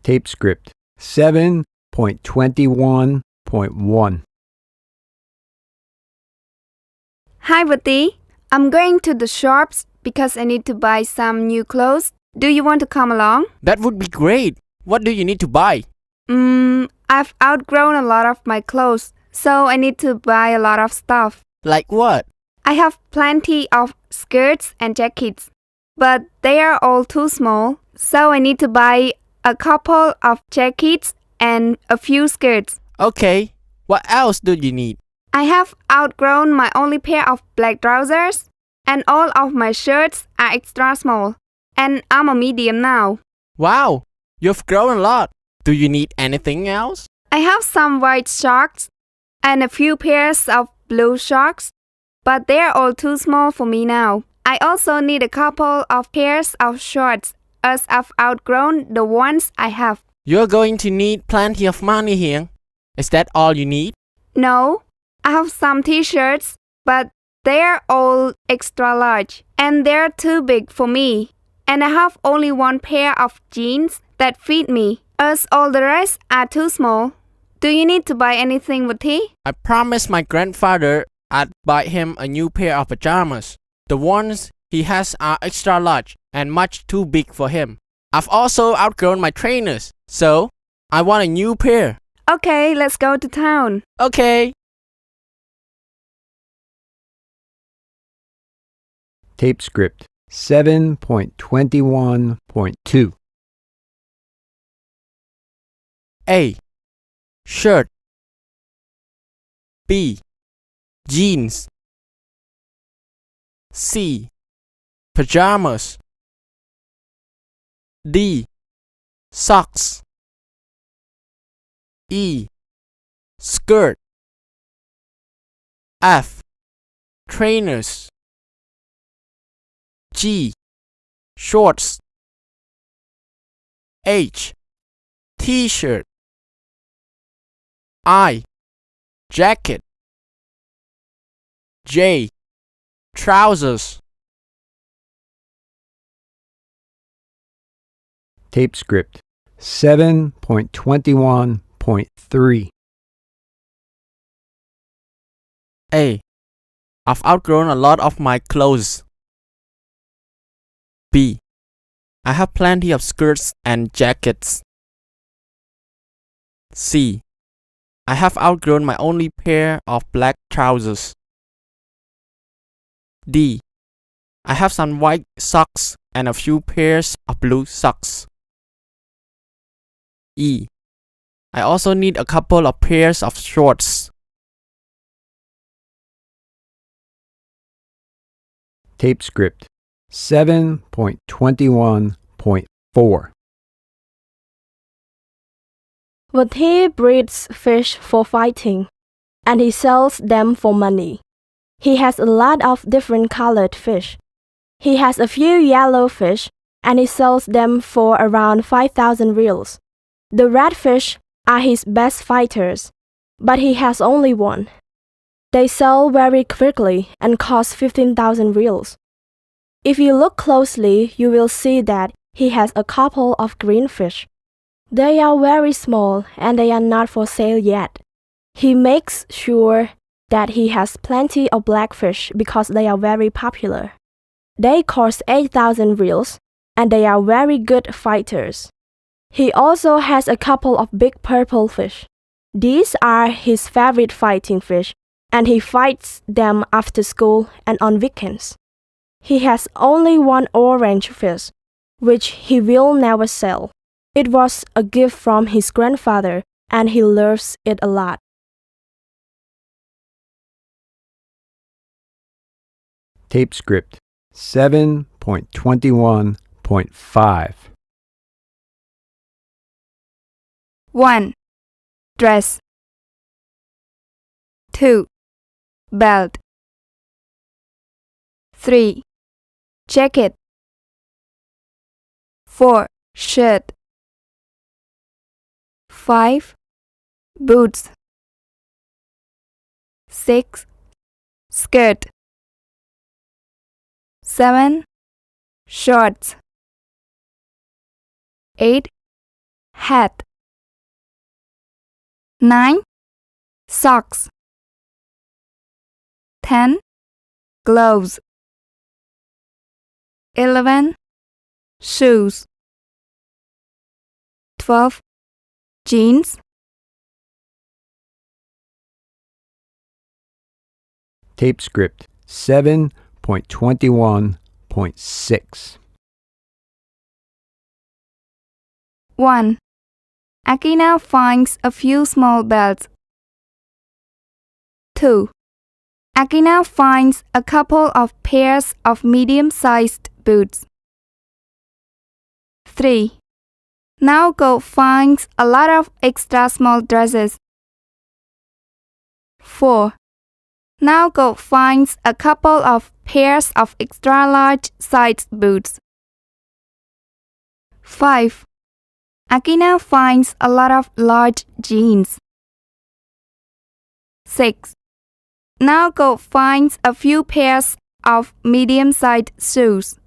Tape script 7.21.1. Hi, Vati. I'm going to the shops because I need to buy some new clothes. Do you want to come along? That would be great. What do you need to buy? I've outgrown a lot of my clothes, so I need to buy a lot of stuff. Like what? I have plenty of skirts and jackets, but they are all too small, so I need to buy a couple of jackets and a few skirts. Okay. What else do you need? I have outgrown my only pair of black trousers, and all of my shirts are extra small, and I'm a medium now. Wow, you've grown a lot. Do you need anything else? I have some white socks and a few pairs of blue socks, but they're all too small for me now. I also need a couple of pairs of shorts, as I've outgrown the ones I have. You're going to need plenty of money here. Is that all you need? No, I have some t-shirts, but they're all extra large, and they're too big for me. And I have only one pair of jeans that fit me, as all the rest are too small. Do you need to buy anything, Vati? I promised my grandfather I'd buy him a new pair of pajamas. The ones he has are extra large and much too big for him. I've also outgrown my trainers, so I want a new pair. Okay, let's go to town. Okay. Tape script 7.21.2. A. Shirt. B. Jeans. C. Pajamas. D. Socks. E. Skirt. F. Trainers. G. Shorts. H. T-shirt. I. Jacket. J. Trousers. Tape script 7.21.3. A. I've outgrown a lot of my clothes. B. I have plenty of skirts and jackets. C. I have outgrown my only pair of black trousers. D. I have some white socks and a few pairs of blue socks. E. I also need a couple of pairs of shorts. Tape script 7.21.4. Vati breeds fish for fighting, and he sells them for money. He has a lot of different colored fish. He has a few yellow fish, and he sells them for around 5,000 reals. The red fish are his best fighters, but he has only one. They sell very quickly and cost 15,000 reals. If you look closely, you will see that he has a couple of green fish. They are very small and they are not for sale yet. He makes sure that he has plenty of black fish because they are very popular. They cost 8,000 reals and they are very good fighters. He also has a couple of big purple fish. These are his favorite fighting fish, and he fights them after school and on weekends. He has only one orange fish, which he will never sell. It was a gift from his grandfather, and he loves it a lot. Tape script 7.21.5. 1. Dress. 2. Belt. 3. Jacket. 4. Shirt. 5. Boots. 6. Skirt. 7. Shorts. 8. hat. 9. Socks. 10. Gloves. 11. Shoes. 12. Jeans. Tape script 7.21.6. 1. Akina finds a few small belts. 2. Akina finds a couple of pairs of medium-sized boots. 3. Naoko finds a lot of extra small dresses. 4. Naoko finds a couple of pairs of extra large sized boots. 5. Akina finds a lot of large jeans. 6. Naoko finds a few pairs of medium-sized shoes.